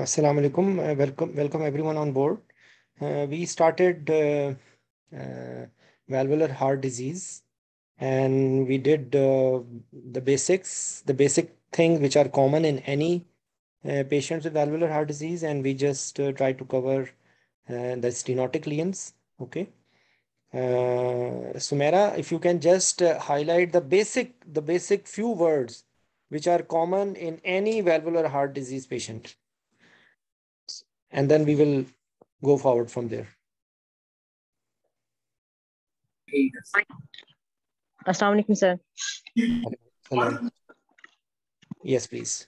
Assalamu alaikum. Welcome everyone on board. We started valvular heart disease, and we did the basic things which are common in any patients with valvular heart disease, and we just tried to cover the stenotic lesions. Okay. Sumera, if you can just highlight the basic few words which are common in any valvular heart disease patient, and then we will go forward from there. Assalamu alaikum, sir. Salam. Yes, please.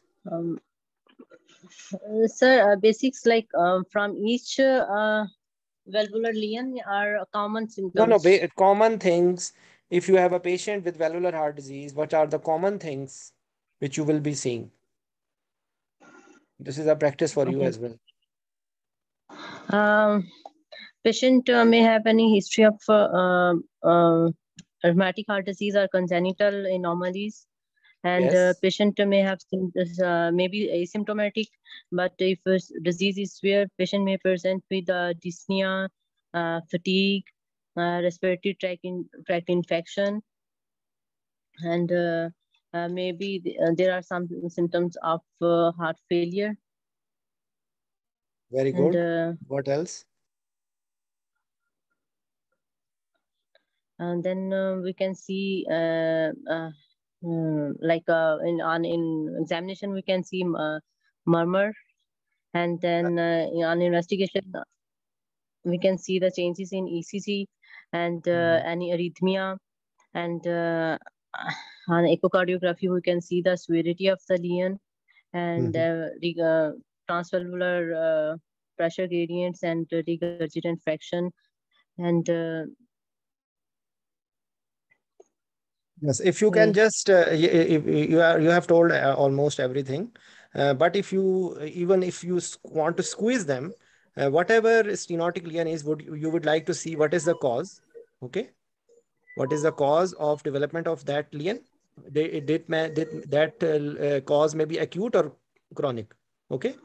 Sir, basics like from each valvular lesion are common symptoms. No, common things. If you have a patient with valvular heart disease, what are the common things which you will be seeing? This is a practice for you as well. Patient may have any history of rheumatic heart disease or congenital anomalies, and Yes. patient may have maybe asymptomatic, but if disease is severe, patient may present with dyspnea, fatigue, respiratory tract infection, and maybe there are some symptoms of heart failure. Very good. And, what else? And then we can see like in examination we can see murmur, and then on investigation we can see the changes in ECG and any arrhythmia, and on echocardiography we can see the severity of the lesion and transvalvular pressure gradients and regurgitant fraction, and yes, if you can just you have told almost everything, but if you even if you want to squeeze them, whatever stenotic lesion is, you would like to see what is the cause? Okay, what is the cause of development of that lesion? That cause may be acute or chronic. Okay,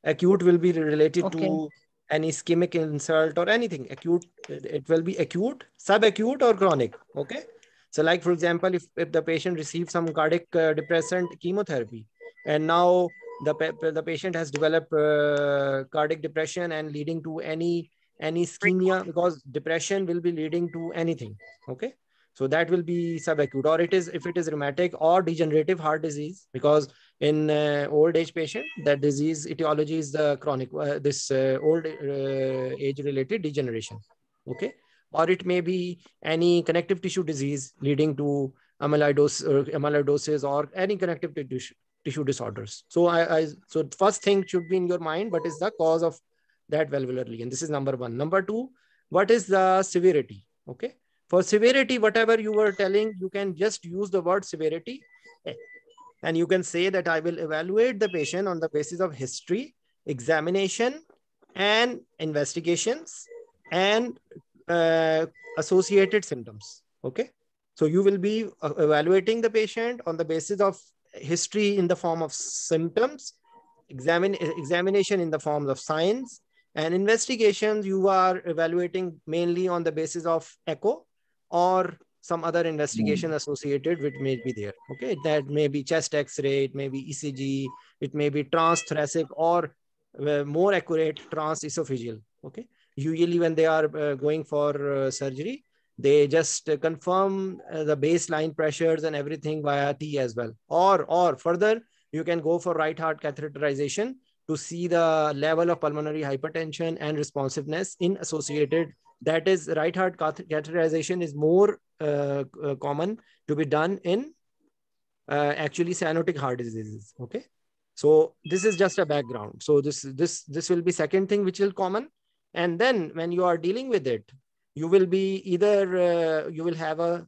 acute will be related to any ischemic insult or anything. Acute, it will be acute, subacute, or chronic. Okay. So, like for example, if the patient received some cardiac depressant chemotherapy, and now the patient has developed cardiac depression and leading to any ischemia, because depression will be leading to anything. Okay. So that will be subacute, or it is if it is rheumatic or degenerative heart disease, because in old age patient, that disease etiology is the chronic, old age related degeneration. Okay. Or it may be any connective tissue disease leading to amyloidosis or any connective tissue disorders. So so first thing should be in your mind, what is the cause of that valvular lesion? This is number one. Number two, what is the severity? Okay. For severity, whatever you were telling, you can just use the word severity, and you can say that I will evaluate the patient on the basis of history, examination, and investigations, and associated symptoms. Okay. So you will be evaluating the patient on the basis of history in the form of symptoms, examination in the form of signs, and investigations you are evaluating mainly on the basis of echo or some other investigation associated which may be there. Okay, that may be chest X-ray, it may be ECG, it may be transthoracic, or more accurate transesophageal. Okay, usually when they are going for surgery, they just confirm the baseline pressures and everything via T as well. Or further, you can go for right heart catheterization to see the level of pulmonary hypertension and responsiveness in associated. That is, right heart catheterization is more common to be done in actually cyanotic heart diseases. Okay, so this is just a background. So this will be second thing which will common, and then when you are dealing with it, you will be either you will have a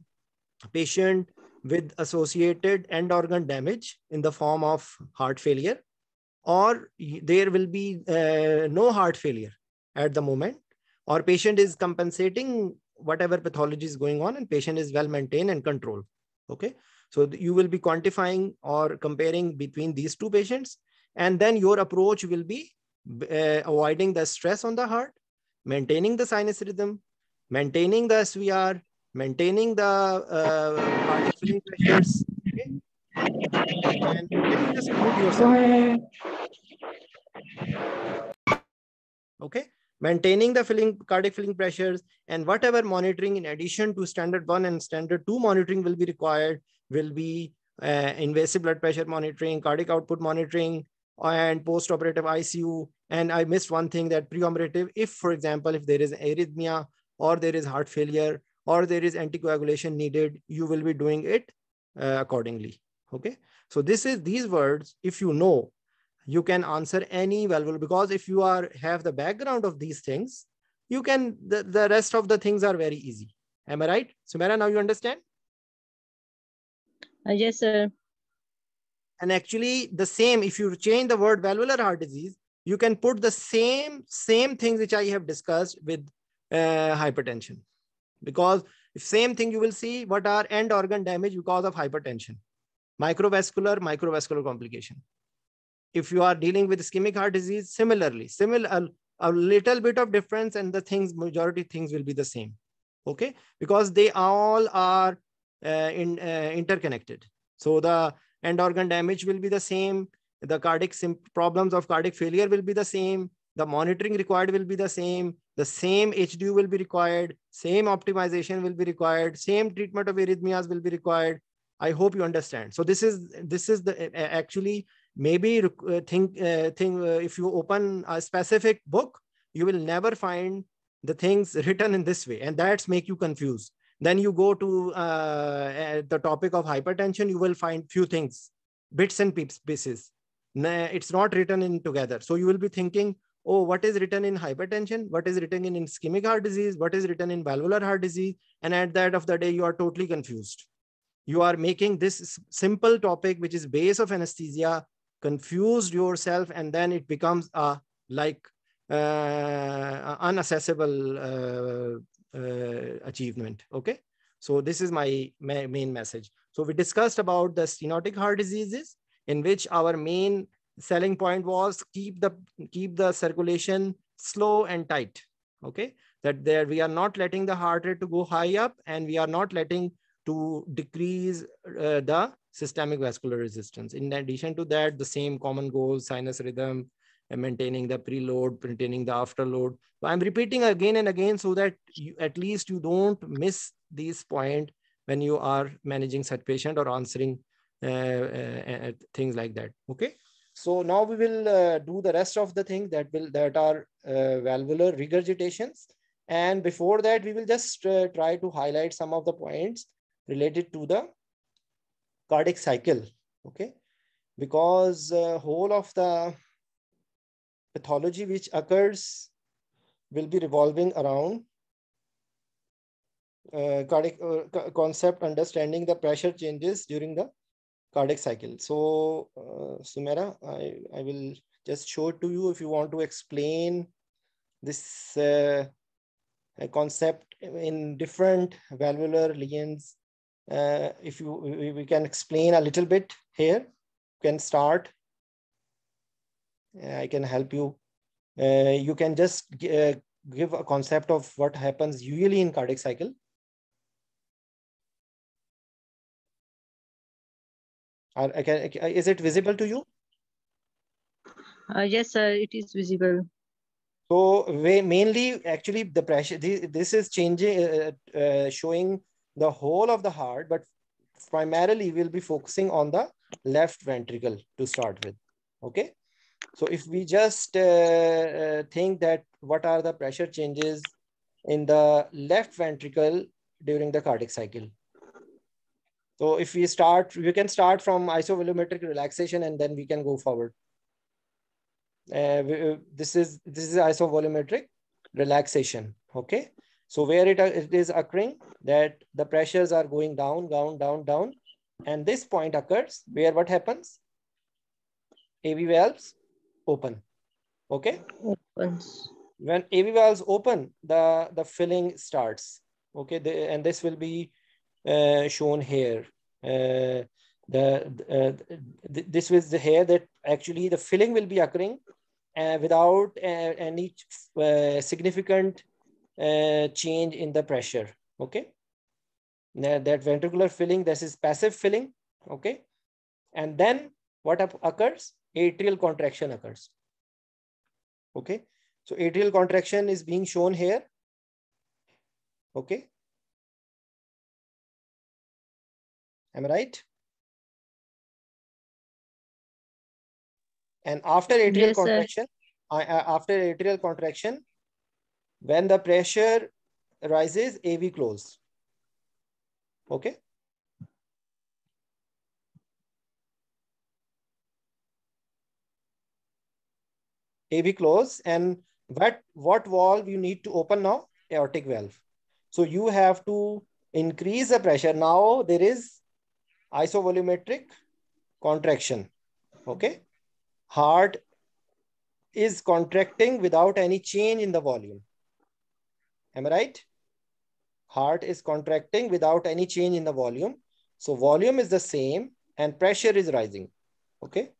patient with associated end organ damage in the form of heart failure, or there will be no heart failure at the moment, or patient is compensating whatever pathology is going on and patient is well maintained and controlled. Okay, so you will be quantifying or comparing between these two patients, and then your approach will be avoiding the stress on the heart, maintaining the sinus rhythm, maintaining the SVR, maintaining the cardiac filling pressures. Okay. And can you just mute yourself? Okay. Maintaining the cardiac filling pressures, and whatever monitoring in addition to standard 1 and standard 2 monitoring will be required will be invasive blood pressure monitoring, cardiac output monitoring, and post-operative ICU. And I missed one thing, that preoperative, if, for example, if there is arrhythmia or there is heart failure or there is anticoagulation needed, you will be doing it accordingly. Okay. So these words, if you know, you can answer any valvular, because if you have the background of these things, you can, the rest of the things are very easy. Am I right? Sumera, now you understand? Yes, sir. And actually the same, if you change the word valvular heart disease, you can put the same things which I have discussed with hypertension. Because if same thing, you will see what are end organ damage because of hypertension. Microvascular complication. If you are dealing with ischemic heart disease, similarly, a little bit of difference, and the things, majority things will be the same. Okay, because they all are interconnected. So the end organ damage will be the same. The cardiac problems of cardiac failure will be the same. The monitoring required will be the same. The same HDU will be required. Same optimization will be required. Same treatment of arrhythmias will be required. I hope you understand. So this is the actually, maybe if you open a specific book, you will never find the things written in this way, and that's make you confused. Then you go to the topic of hypertension, you will find few things, bits and pieces. It's not written in together. So you will be thinking, oh, what is written in hypertension? What is written in ischemic heart disease? What is written in valvular heart disease? And at the end of the day, you are totally confused. You are making this simple topic, which is base of anesthesia, confused yourself, and then it becomes unaccessible achievement. Okay. So this is my main message. So we discussed about the stenotic heart diseases, in which our main selling point was keep the circulation slow and tight. Okay. That there we are not letting the heart rate to go high up, and we are not letting to decrease the systemic vascular resistance. In addition to that, the same common goals, sinus rhythm, and maintaining the preload, maintaining the afterload. So I'm repeating again and again so that at least you don't miss these points when you are managing such patient or answering things like that. Okay. So now we will do the rest of the things that are valvular regurgitations. And before that, we will just try to highlight some of the points related to the cardiac cycle. Okay. Because whole of the pathology which occurs will be revolving around cardiac concept, understanding the pressure changes during the cardiac cycle. So Sumera, I will just show it to you if you want to explain this concept in different valvular lesions. If we can explain a little bit here, you can start. I can help you. You can just give a concept of what happens usually in cardiac cycle. Is it visible to you? Yes, sir, it is visible. So mainly, actually, the pressure, this is changing, showing the whole of the heart, but primarily we'll be focusing on the left ventricle to start with. Okay. So if we just think that what are the pressure changes in the left ventricle during the cardiac cycle. So if we can start from isovolumetric relaxation, and then we can go forward. This is isovolumetric relaxation. Okay. So where it is occurring, that the pressures are going down, down, down, down. And this point occurs where what happens? AV valves open. Okay. Opens. When AV valves open, the filling starts. Okay. And this will be shown here. This was the here that actually the filling will be occurring without any significant change in the pressure. Okay. That ventricular filling, this is passive filling. Okay. And then what occurs? Atrial contraction occurs. Okay. So atrial contraction is being shown here. Okay. Am I right? And after atrial Yes, sir. contraction, when the pressure rises, AV close. Okay. AV close, and what valve you need to open now? Aortic valve. So you have to increase the pressure. Now there is isovolumetric contraction. Okay. Heart is contracting without any change in the volume. Am I right? Heart is contracting without any change in the volume. So volume is the same and pressure is rising. Okay.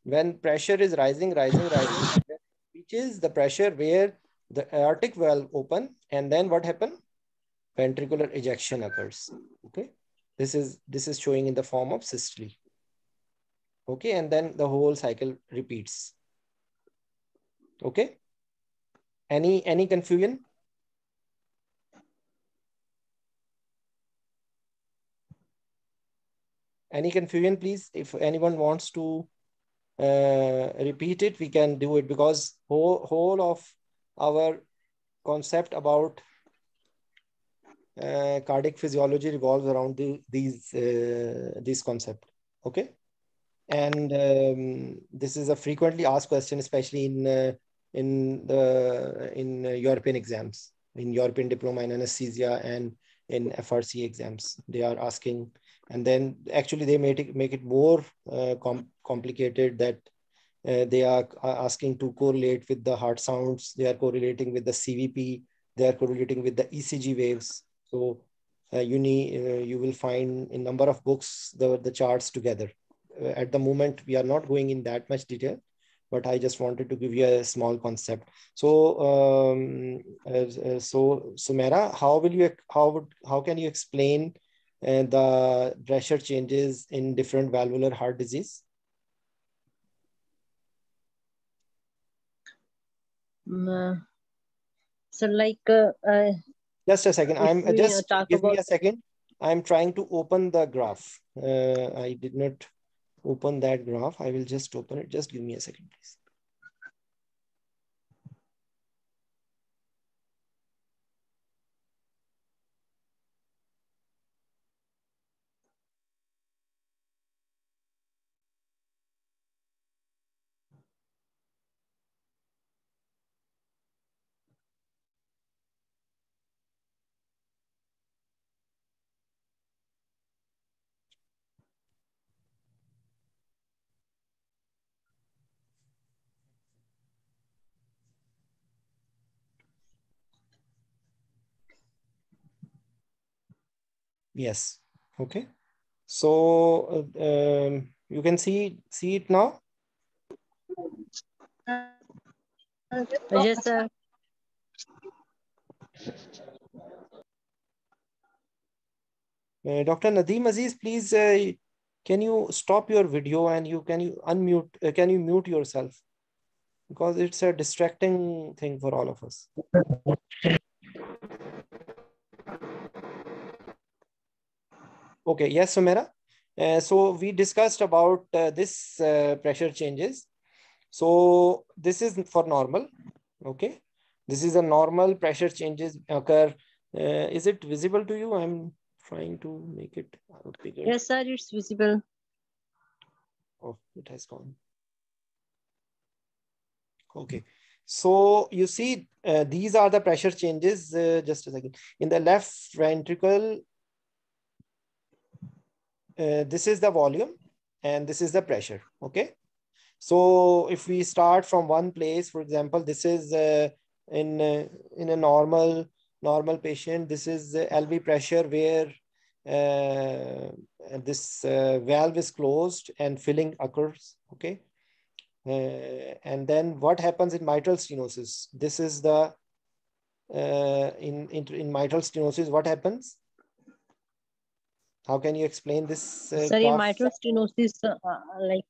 When pressure is rising, which is the pressure where the aortic valve open, and then what happen? Ventricular ejection occurs. Okay. This is showing in the form of systole. Okay. And then the whole cycle repeats. Okay. Any confusion? Any confusion, please? If anyone wants to repeat it, we can do it, because whole of our concept about cardiac physiology revolves around these concept. Okay. And this is a frequently asked question, especially in European exams, in European diploma in anesthesia and in FRC exams. They are asking, and then actually they make it more complicated, that they are asking to correlate with the heart sounds. They are correlating with the CVP. They are correlating with the ECG waves. So you will find in number of books the charts together. At the moment, we are not going in that much detail, but I just wanted to give you a small concept. So, Sumera, how can you explain the pressure changes in different valvular heart disease? So like Just a second. if we talk Give me about, a second. I'm trying to open the graph. I did not open that graph. I will just open it. Just give me a second, please. Yes. Okay. So you can see it now. yes, sir. Dr. Nadeem Aziz, please, can you stop your video and can you unmute? Can you mute yourself? Because it's a distracting thing for all of us. Okay. Yes, Sumera. So we discussed about this pressure changes. So this is for normal. Okay. This is a normal pressure changes occur. Is it visible to you? I'm trying to make it bigger. Yes, sir, it's visible. Oh, it has gone. Okay. So you see, these are the pressure changes. Just a second. In the left ventricle, this is the volume and this is the pressure. Okay. So if we start from one place, for example, this is in a normal patient, this is LV pressure where this valve is closed and filling occurs. Okay. And then what happens in mitral stenosis? This is the in mitral stenosis, what happens? How can you explain this Sir, in graph? mitral stenosis, like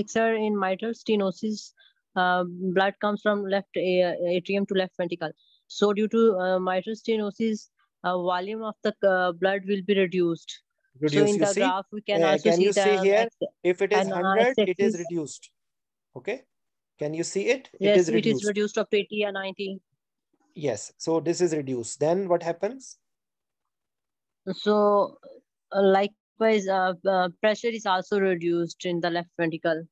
sir, in mitral stenosis, blood comes from left atrium to left ventricle. So due to mitral stenosis, volume of the blood will be reduced. So Reduce. in You the see, graph, we can also can see you see the here? x If it is and 100, it is x-axis. reduced. Okay. Can you see it? It Yes, is it is reduced. reduced up to 80 and 90. Yes. So this is reduced. Then what happens? So likewise, pressure is also reduced in the left ventricle.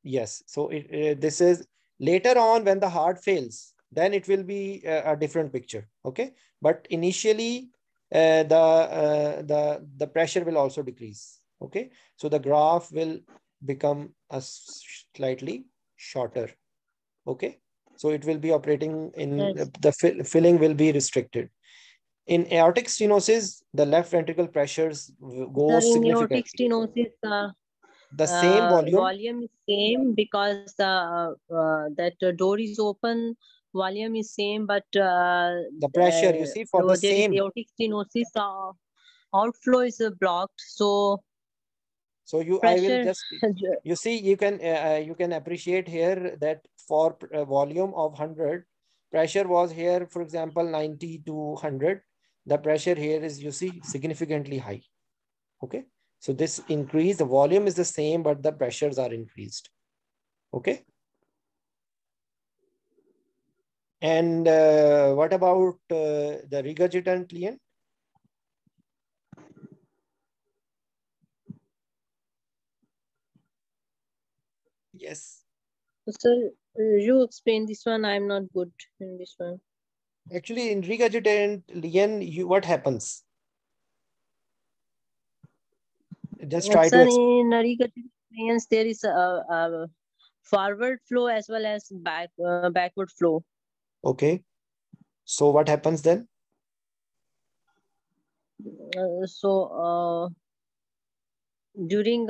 Yes. So this is later on when the heart fails, then it will be a different picture. Okay. But initially, the pressure will also decrease. Okay. So the graph will become a slightly shorter. Okay. So it will be operating in Yes. the filling will be restricted. In aortic stenosis, the left ventricle pressures Sir, goes in aortic significantly. stenosis, The same volume. volume is same because that door is open. Volume is same, but The pressure, you see, for the there is same. aortic stenosis. Outflow is blocked, so So I will pressure. just, you see, you can appreciate here that for volume of 100, pressure was here, for example, 90 to 100. The pressure here is, you see, significantly high. Okay. So this increase, the volume is the same, but the pressures are increased. Okay. And what about the regurgitant lien? Yes. Sir, you explain this one. I'm not good in this one. Actually, in regurgitant lien, what happens? Just try to Sir, explain. in regurgitation, there is a forward flow as well as backward flow. Okay. So what happens then? So during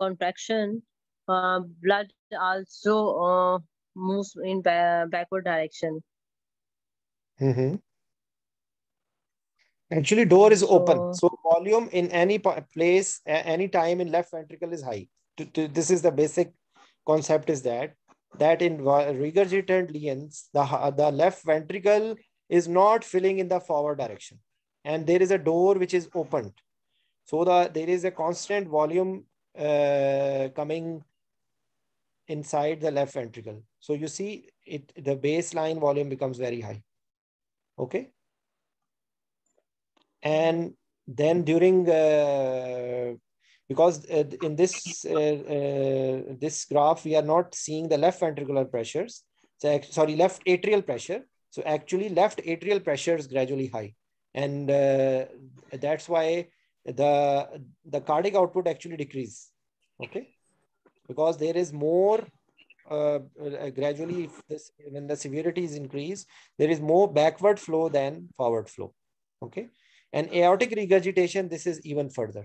contraction, blood also moves in backward direction. Mhm. Actually, door is open. So So volume in any place, any time in left ventricle is high. This is the basic concept is that in regurgitant liens, the left ventricle is not filling in the forward direction. And there is a door which is opened. So there is a constant volume coming inside the left ventricle. So you see the baseline volume becomes very high. Okay. And then during because in this graph we are not seeing the left ventricular pressures, so sorry, left atrial pressure. So actually left atrial pressure is gradually high, and that's why the cardiac output actually decrease. Okay. Because there is more gradually, if this when the severity is increased, there is more backward flow than forward flow. Okay. And aortic regurgitation, this is even further,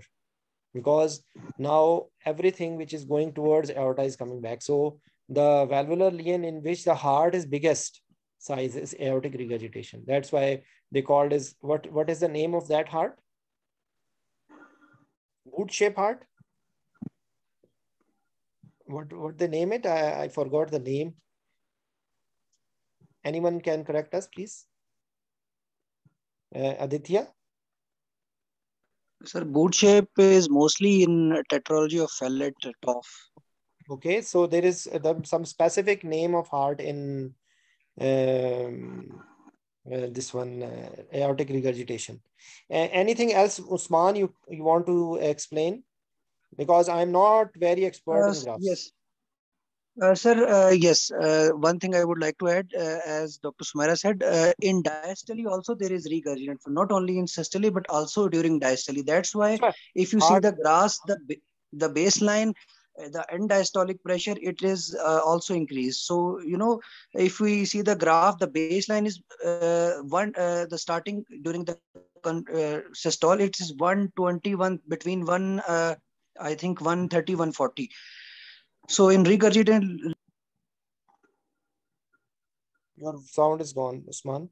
because now everything which is going towards aorta is coming back. So the valvular lien in which the heart is biggest size is aortic regurgitation. That's why they called as what is the name of that heart? Boot shape heart. What they name it? I forgot the name. Anyone can correct us, please? Aditya? Sir, boot shape is mostly in tetralogy of Fallot Toff. Okay, so there is some specific name of heart in this one, aortic regurgitation. Anything else, Usman, you want to explain? Because I'm not very expert in graphs. Yes. Sir, yes. One thing I would like to add, as Dr. Sumaira said, in diastole also there is regurgitant, not only in systole but also during diastole. That's why Sure. if you see Heart. the graphs, the baseline, the end diastolic pressure, it is also increased. So if we see the graph, the baseline is the starting during the systole, it is 121 between one. I think 130, 140. So in regurgitant, Your sound is gone, Usman.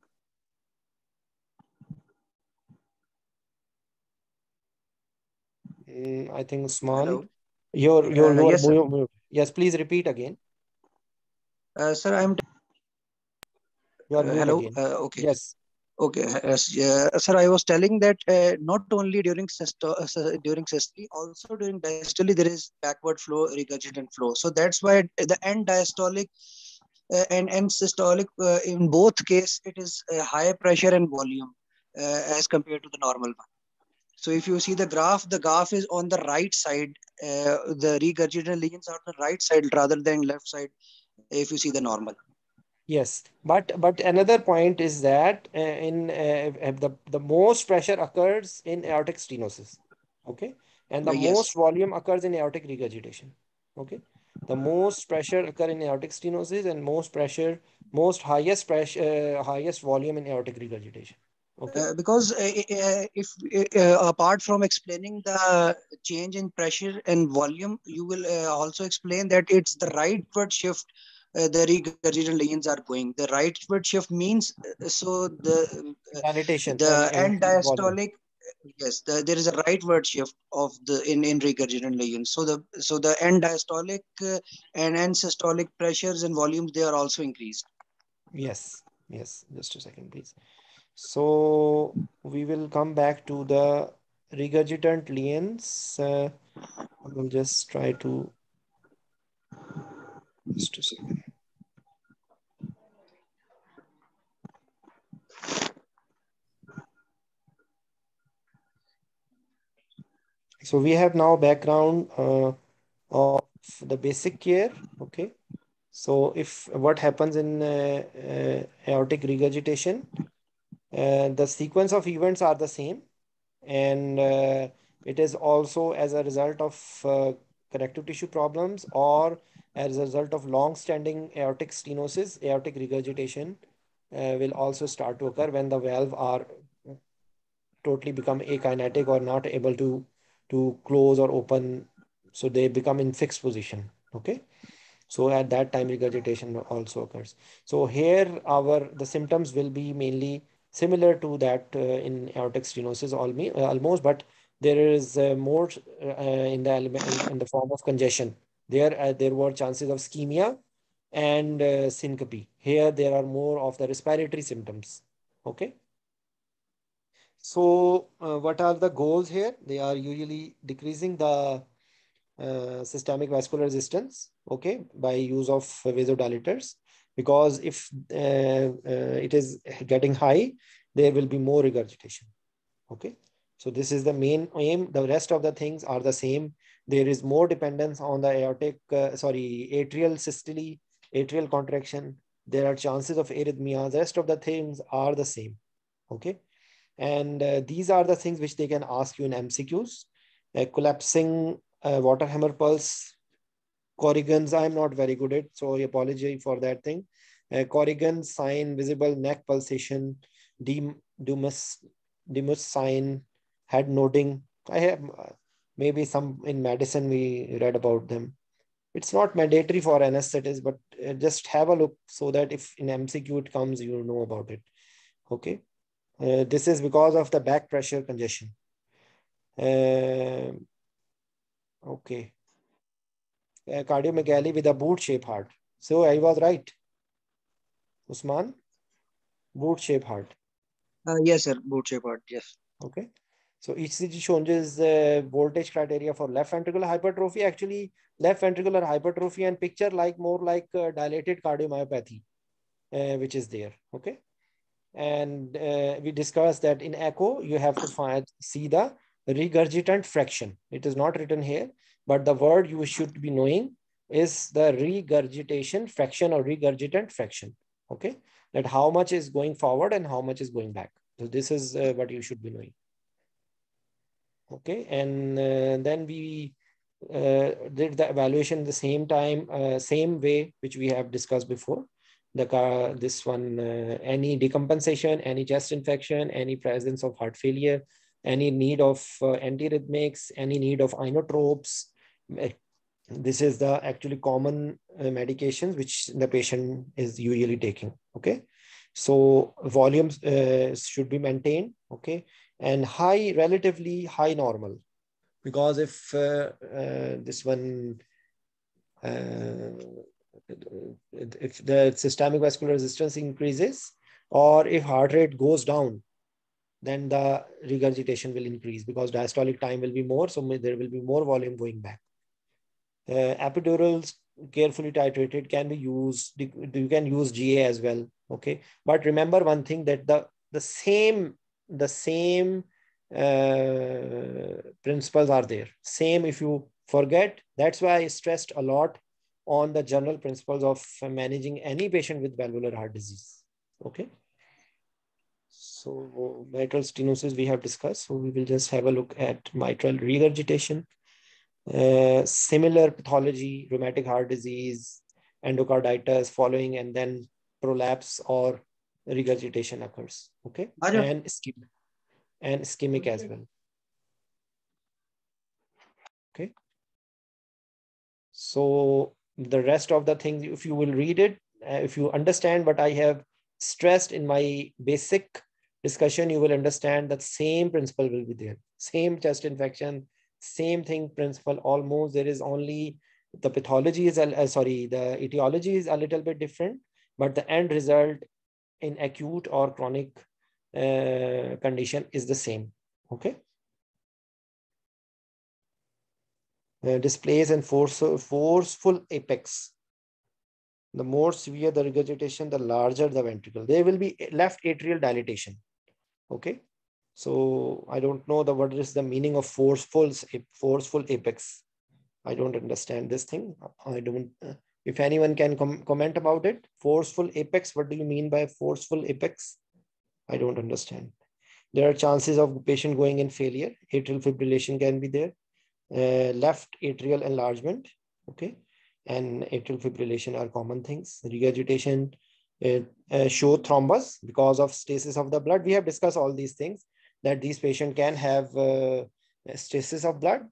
I think Usman, hello. you are Yes, sir. yes, please repeat again. Sir, I'm You are mute hello. again. Okay. Yes. Okay, sir, I was telling that not only during systole, also during diastole, there is backward flow, regurgitant flow. So that's why the end diastolic and end systolic, in both case, it is high pressure and volume as compared to the normal one. So if you see the graph is on the right side. The regurgitant lesions are on the right side rather than left side. If you see the normal. Yes, but another point is that in the most pressure occurs in aortic stenosis, okay, and the Yes. most volume occurs in aortic regurgitation, okay. The most pressure occur in aortic stenosis and most highest pressure, highest volume in aortic regurgitation, okay. Because if apart from explaining the change in pressure and volume, you will also explain that it's the rightward shift. The regurgitant lesions are going. The rightward shift means Dilatation the and end increased volume. diastolic. Yes, there is a rightward shift of the in regurgitant lesions. So the end diastolic and end systolic pressures and volumes, they are also increased. Yes, yes. Just a second, please. So we will come back to the regurgitant lesions. I will just try to just a second. So we have now background of the basic care. Okay. So if what happens in aortic regurgitation, the sequence of events are the same, and it is also as a result of connective tissue problems or as a result of long-standing aortic stenosis. Aortic regurgitation will also start to occur when the valve are totally become akinetic or not able to close or open, so they become in fixed position, okay. So at that time regurgitation also occurs. So here the symptoms will be mainly similar to that in aortic stenosis almost, but there is more in the form of congestion. There were chances of ischemia and syncope. Here there are more of the respiratory symptoms, okay. So what are the goals here? They are usually decreasing the systemic vascular resistance, okay, by use of vasodilators, because if it is getting high, there will be more regurgitation, okay. So this is the main aim. The rest of the things are the same. There is more dependence on the atrial systole, atrial contraction. There are chances of arrhythmias. The rest of the things are the same, okay. And these are the things which they can ask you in MCQs. Collapsing water hammer pulse, Corrigan's, I'm not very good at, so I apologize for that thing. Corrigan sign, visible neck pulsation, Dumas, Dumas sign, head nodding. I have maybe some in medicine we read about them. It's not mandatory for anesthetists, but just have a look so that if in MCQ it comes, you know about it. Okay. This is because of the back pressure congestion. Uh, okay. Cardiomegaly with a boot-shaped heart. So I was right, Usman. Boot-shaped heart. Yes, sir. Boot shepherd. Yes. Okay. So ECG shows voltage criteria for left ventricular hypertrophy. Actually, left ventricular hypertrophy and picture like more like dilated cardiomyopathy, which is there. Okay. And we discussed that in echo, you have to see the regurgitant fraction. It is not written here, but the word you should be knowing is the regurgitation fraction or regurgitant fraction. Okay, that how much is going forward and how much is going back. So this is what you should be knowing. Okay, and then we did the evaluation the same time, same way which we have discussed before. This one, any decompensation, any chest infection, any presence of heart failure, any need of antiarrhythmics, any need of inotropes, This is the actually common medications which the patient is usually taking. Okay, so volumes should be maintained. Okay, and high, relatively high normal, because if this one if the systemic vascular resistance increases, or if heart rate goes down, then the regurgitation will increase because diastolic time will be more, so there will be more volume going back. Epidurals carefully titrated can be used. You can use GA as well. Okay, but remember one thing, that the same principles are there. Same, if you forget, that's why I stressed a lot on the general principles of managing any patient with valvular heart disease. Okay. So mitral stenosis we have discussed. So we will just have a look at mitral regurgitation. Similar pathology, rheumatic heart disease, endocarditis following, and then prolapse or regurgitation occurs. Okay, and ischemic as well. Okay, so the rest of the things, if you will read it, if you understand what I have stressed in my basic discussion, you will understand that same principle will be there. Same chest infection, same thing principle almost. There is only the pathology is the etiology is a little bit different, but the end result in acute or chronic condition is the same. Okay. Displays and forceful apex. The more severe the regurgitation, the larger the ventricle. There will be left atrial dilatation. Okay. So I don't know what is the meaning of forceful apex. I don't understand this thing. I don't. If anyone can comment about it, forceful apex. What do you mean by forceful apex? I don't understand. There are chances of patient going in failure. Atrial fibrillation can be there. Left atrial enlargement. Okay, and atrial fibrillation are common things. Regurgitation show thrombus because of stasis of the blood. We have discussed all these things, that these patients can have stasis of blood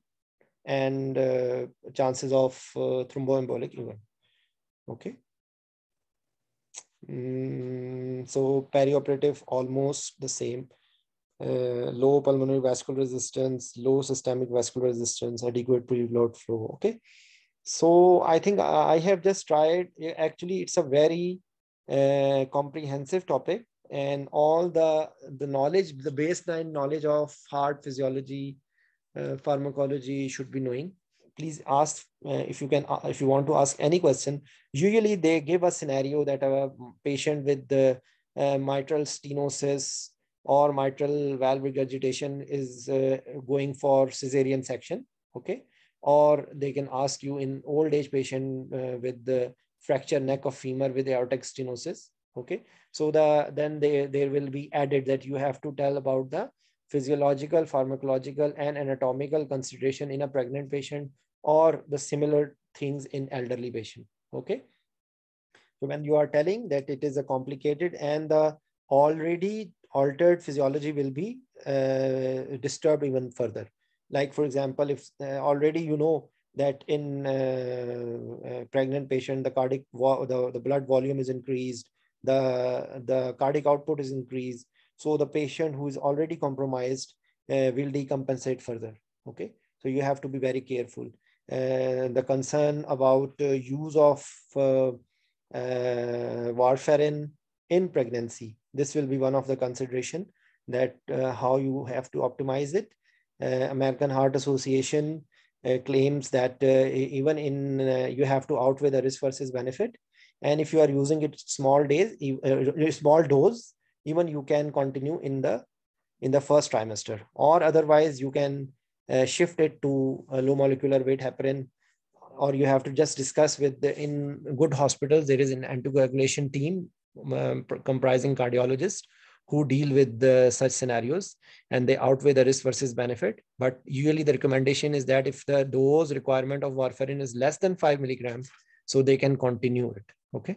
and chances of thromboembolic event. Okay. So perioperative, almost the same. Low pulmonary vascular resistance, low systemic vascular resistance, adequate preload flow. Okay. So I think I have just tried. Actually, it's a very comprehensive topic, and all the knowledge, the baseline knowledge of heart physiology, pharmacology should be knowing. Please ask if you want to ask any question. Usually they give a scenario that a patient with the mitral stenosis or mitral valve regurgitation is going for cesarean section. Okay, or they can ask you in old age patient with the fracture neck of femur with aortic stenosis. Okay, so then there will be added that you have to tell about the physiological, pharmacological, and anatomical consideration in a pregnant patient, or the similar things in elderly patient. Okay. So when you are telling that it is a complicated and the already altered physiology will be disturbed even further. Like for example, if already you know that in pregnant patient, the cardiac the blood volume is increased, the cardiac output is increased. So the patient who is already compromised will decompensate further. Okay, so you have to be very careful. The concern about use of warfarin in pregnancy, this will be one of the consideration, that how you have to optimize it. American Heart Association claims that even in you have to outweigh the risk versus benefit, and if you are using it small dose, even you can continue in the first trimester, or otherwise you can shift it to a low molecular weight heparin, or you have to just discuss with in good hospitals, there is an anticoagulation team comprising cardiologists who deal with such scenarios, and they outweigh the risk versus benefit. But usually the recommendation is that if the dose requirement of warfarin is less than 5 milligrams, so they can continue it. Okay,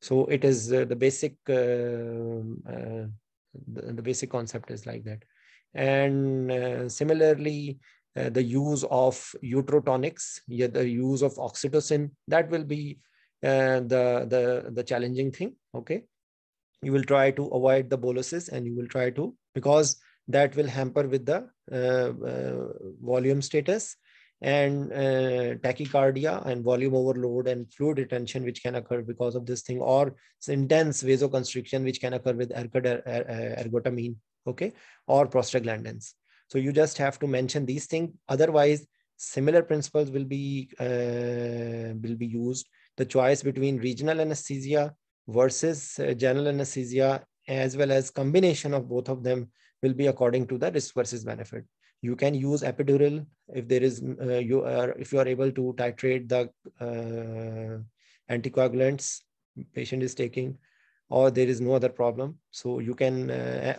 so it is the basic the basic concept is like that. And similarly, the use of uterotonics, yeah, the use of oxytocin, that will be the challenging thing. Okay, you will try to avoid the boluses, and you will try to, because that will hamper with the volume status, and tachycardia and volume overload and fluid retention which can occur because of this thing, or intense vasoconstriction which can occur with ergotamine, okay, or prostaglandins. So you just have to mention these things. Otherwise, similar principles will be used. The choice between regional anesthesia versus general anesthesia, as well as combination of both of them, will be according to the risk versus benefit. You can use epidural if there is if you are able to titrate the anticoagulants patient is taking, or there is no other problem. So you can,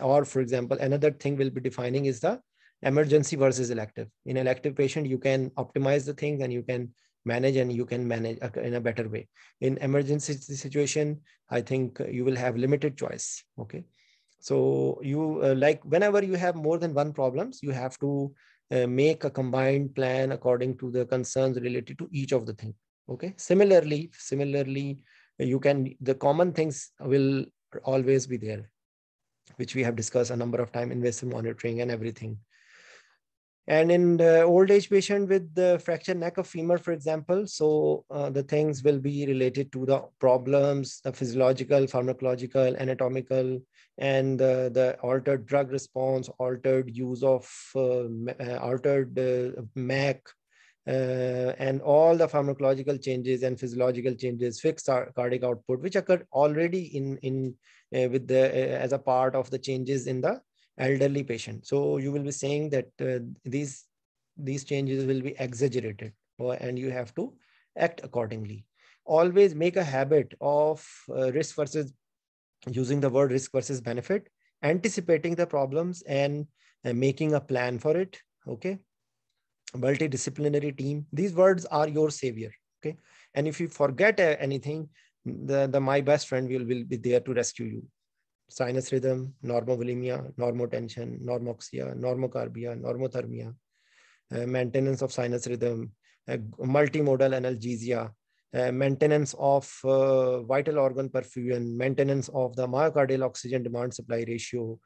or for example, another thing we'll be defining is the emergency versus elective. In elective patient, you can optimize the things and you can manage, and you can manage in a better way. In emergency situation, I think you will have limited choice. Okay. So you like whenever you have more than one problems, you have to make a combined plan according to the concerns related to each of the things. Okay. Similarly, you can, the common things will always be there, which we have discussed a number of times, invasive monitoring and everything. And in the old age patient with the fractured neck of femur, for example, so the things will be related to the problems, the physiological, pharmacological, anatomical, and the altered drug response, altered use of altered MAC, and all the pharmacological changes and physiological changes, fixed cardiac output, which occur already in with the as a part of the changes in the elderly patient. So you will be saying that these changes will be exaggerated, and you have to act accordingly. Always make a habit of risk versus, using the word risk versus benefit, anticipating the problems and making a plan for it. Okay. Multidisciplinary team, these words are your savior. Okay. And if you forget anything, the my best friend will be there to rescue you. Sinus rhythm, normovolemia, normotension, normoxia, normocarbia, normothermia, maintenance of sinus rhythm, multimodal analgesia, maintenance of vital organ perfusion, maintenance of the myocardial oxygen demand supply ratio,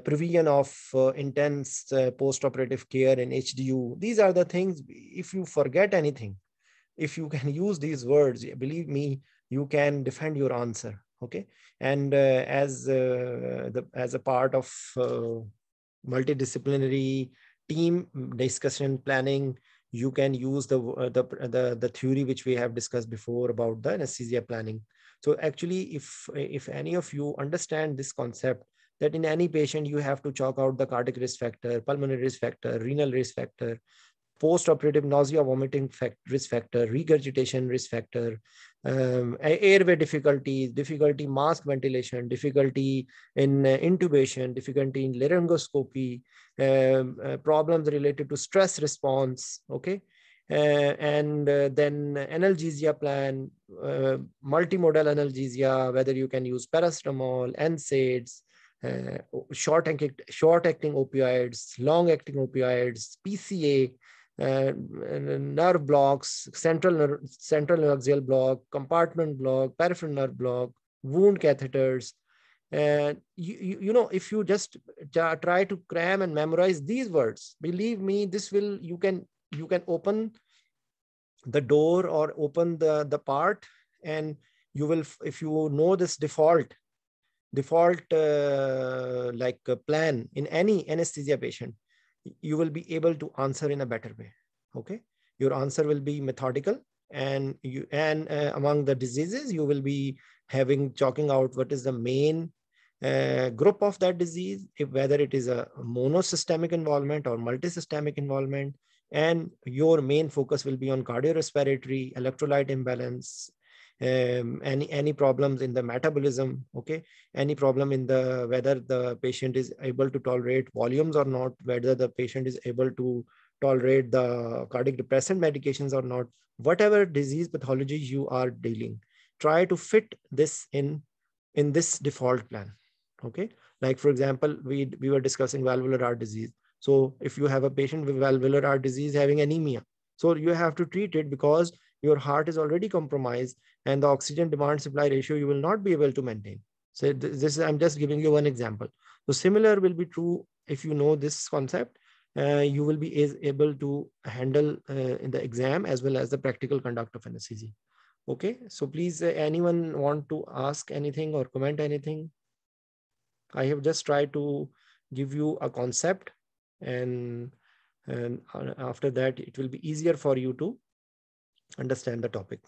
provision of intense postoperative care in HDU. These are the things. If you forget anything, if you can use these words, believe me, you can defend your answer. Okay. And as a part of multidisciplinary team discussion planning, you can use the theory which we have discussed before about the anesthesia planning. So actually, if any of you understand this concept, that in any patient you have to chalk out the cardiac risk factor, pulmonary risk factor, renal risk factor, post-operative nausea, vomiting risk factor, regurgitation risk factor, airway difficulty, mask ventilation, difficulty in intubation, difficulty in laryngoscopy, problems related to stress response. Okay. And then analgesia plan, multimodal analgesia, whether you can use paracetamol, NSAIDs, short-acting opioids, long-acting opioids, PCA, nerve blocks, central axial block, compartment block, peripheral nerve block, wound catheters. And you know, if you just try to cram and memorize these words, believe me, this will, you can open the door or open the part, and you will, if you know this default like a plan in any anesthesia patient, you will be able to answer in a better way. Okay. Your answer will be methodical, and among the diseases, you will be chalking out what is the main group of that disease, whether it is a monosystemic involvement or multisystemic involvement, and your main focus will be on cardiorespiratory, electrolyte imbalance, any problems in the metabolism. Okay. Any problem in the, whether the patient is able to tolerate volumes or not, whether the patient is able to tolerate the cardiac depressant medications or not, whatever disease pathology you are dealing, try to fit this in this default plan. Okay. Like for example, we were discussing valvular heart disease. So if you have a patient with valvular heart disease having anemia, so you have to treat it because your heart is already compromised and the oxygen demand supply ratio you will not be able to maintain. So this is, I'm just giving you one example. So similar will be true if you know this concept. You will be able to handle in the exam as well as the practical conduct of anesthesia. Okay, so please, anyone want to ask anything or comment anything? I have just tried to give you a concept, and after that it will be easier for you to understand the topic.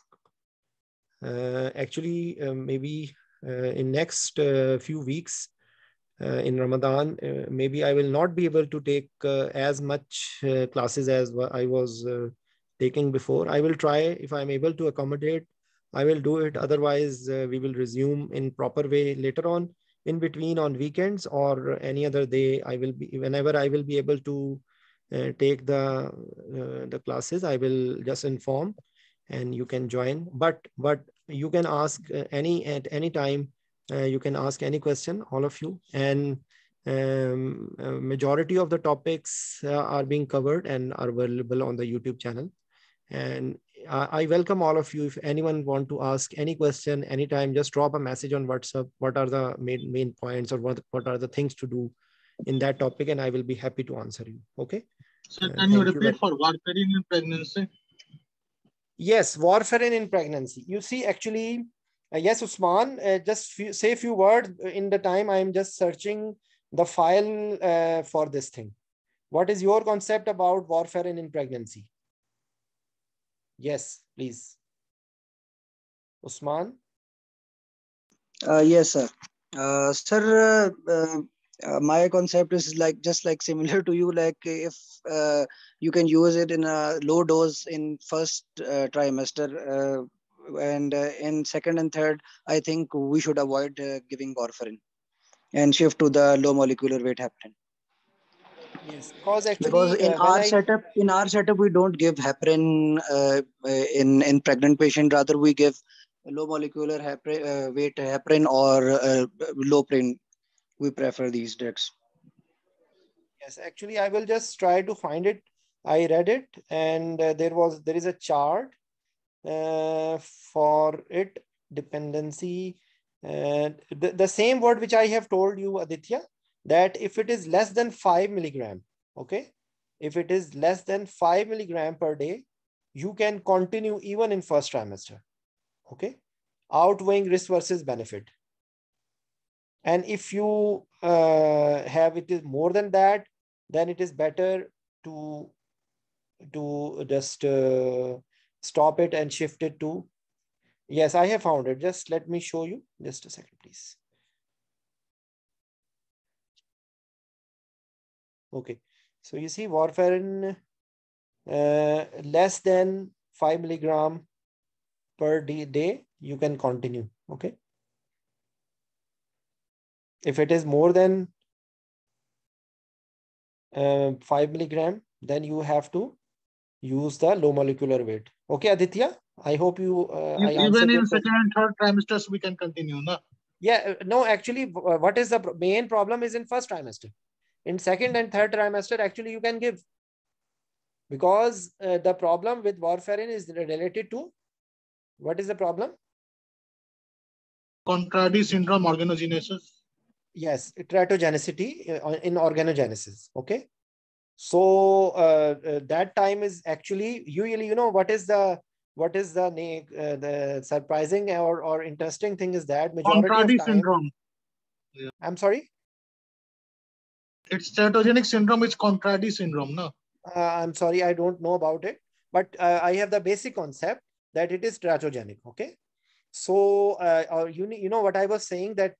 Actually, maybe in next few weeks in Ramadan, maybe I will not be able to take as much classes as I was taking before. I will try, if I'm able to accommodate, I will do it. Otherwise, we will resume in proper way later on, in between on weekends or any other day. I will be, whenever I will be able to take the classes, I will just inform and you can join. But you can ask at any time. You can ask any question, all of you, and majority of the topics are being covered and are available on the YouTube channel. And I welcome all of you. If anyone want to ask any question anytime, just drop a message on WhatsApp. What are the main points, or what are the things to do in that topic, and I will be happy to answer you. Okay. So can you repeat for warfarin in pregnancy? Yes, warfarin in pregnancy. You see, actually, yes, Usman, just say a few words in the time I'm just searching the file for this thing. What is your concept about warfarin in pregnancy? Yes, please. Usman? Yes, sir. Sir, my concept is like just like similar to you. Like if you can use it in a low dose in first trimester, and in second and third, I think we should avoid giving warfarin and shift to the low molecular weight heparin. Yes, because Because actually in our setup we don't give heparin in pregnant patient. Rather, we give low molecular weight heparin or low pain. We prefer these drugs. yes, actually, I will just try to find it. I read it, and there is a chart for it, dependency. The same word which I have told you, Aditya, that if it is less than 5 milligram, okay, if it is less than 5 milligram per day, you can continue even in first trimester, okay, outweighing risk versus benefit. And if you have it is more than that, then it is better to just stop it and shift it to. Yes, I have found it. Just let me show you. Just a second, please. Okay. So you see warfarin less than 5 milligram per day, you can continue. Okay. If it is more than 5 milligram, then you have to use the low molecular weight. Okay, Aditya? I hope you. I Even in second and third trimesters, we can continue, no? Yeah, no, actually, what is the main problem is in first trimester. In second and third trimester, actually, you can give. Because the problem with warfarin is related to, what is the problem? Contradi syndrome organogenesis. Yes, teratogenicity in organogenesis. Okay. So that time is actually usually, you know, what is the surprising or interesting thing is that majority Contradi of time. Syndrome. Yeah. I'm sorry. It's teratogenic syndrome. It's Contradi syndrome, no? I'm sorry, I don't know about it, but I have the basic concept that it is teratogenic. Okay. So you know what I was saying, that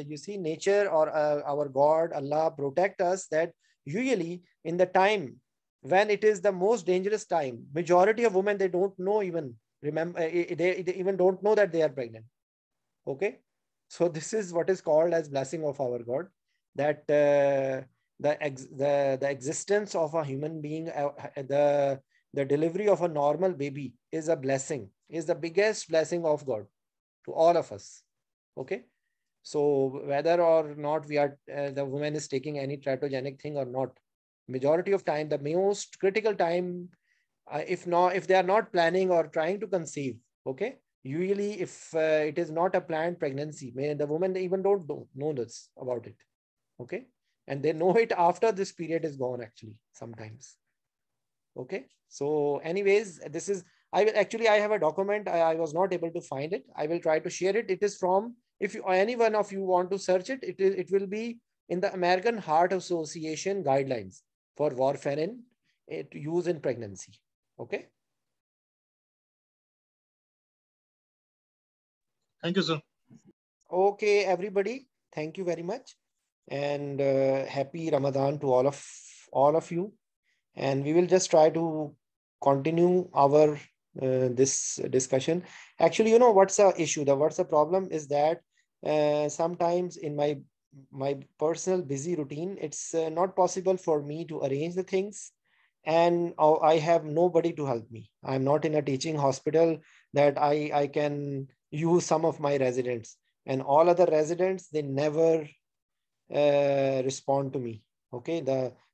you see nature or our God, Allah protect us, that usually in the time when it is the most dangerous time, majority of women, they don't know even remember, they even don't know that they are pregnant. Okay. So this is what is called as blessing of our God, that the existence of a human being, the delivery of a normal baby is a blessing, is the biggest blessing of God to all of us. Okay. So whether or not we are, the woman is taking any teratogenic thing or not, Majority of time, the most critical time, if they are not planning or trying to conceive, okay, usually if it is not a planned pregnancy, the woman even don't know this about it, okay, and they know it after this period is gone actually sometimes. Okay, so anyways, this is, I have a document. I was not able to find it. I will try to share it. It is from, if you, any one of you want to search it, it will be in the American Heart Association guidelines for warfarin use in pregnancy. Okay. Thank you, sir. Okay, everybody. Thank you very much, and happy Ramadan to all of you. And we will just try to continue our this discussion. Actually, you know what's the issue? What's the problem is that sometimes in my personal busy routine, it's not possible for me to arrange the things, and I have nobody to help me. I'm not in a teaching hospital that I can use some of my residents, and all other residents, they never respond to me. Okay,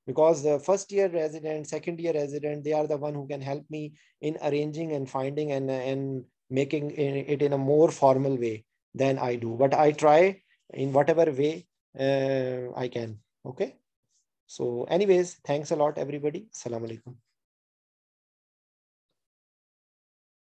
because the first year resident, second year resident, they are the one who can help me in arranging and finding and making it in a more formal way than I do. But I try in whatever way I can. Okay. So anyways, thanks a lot, everybody. Assalamu alaikum.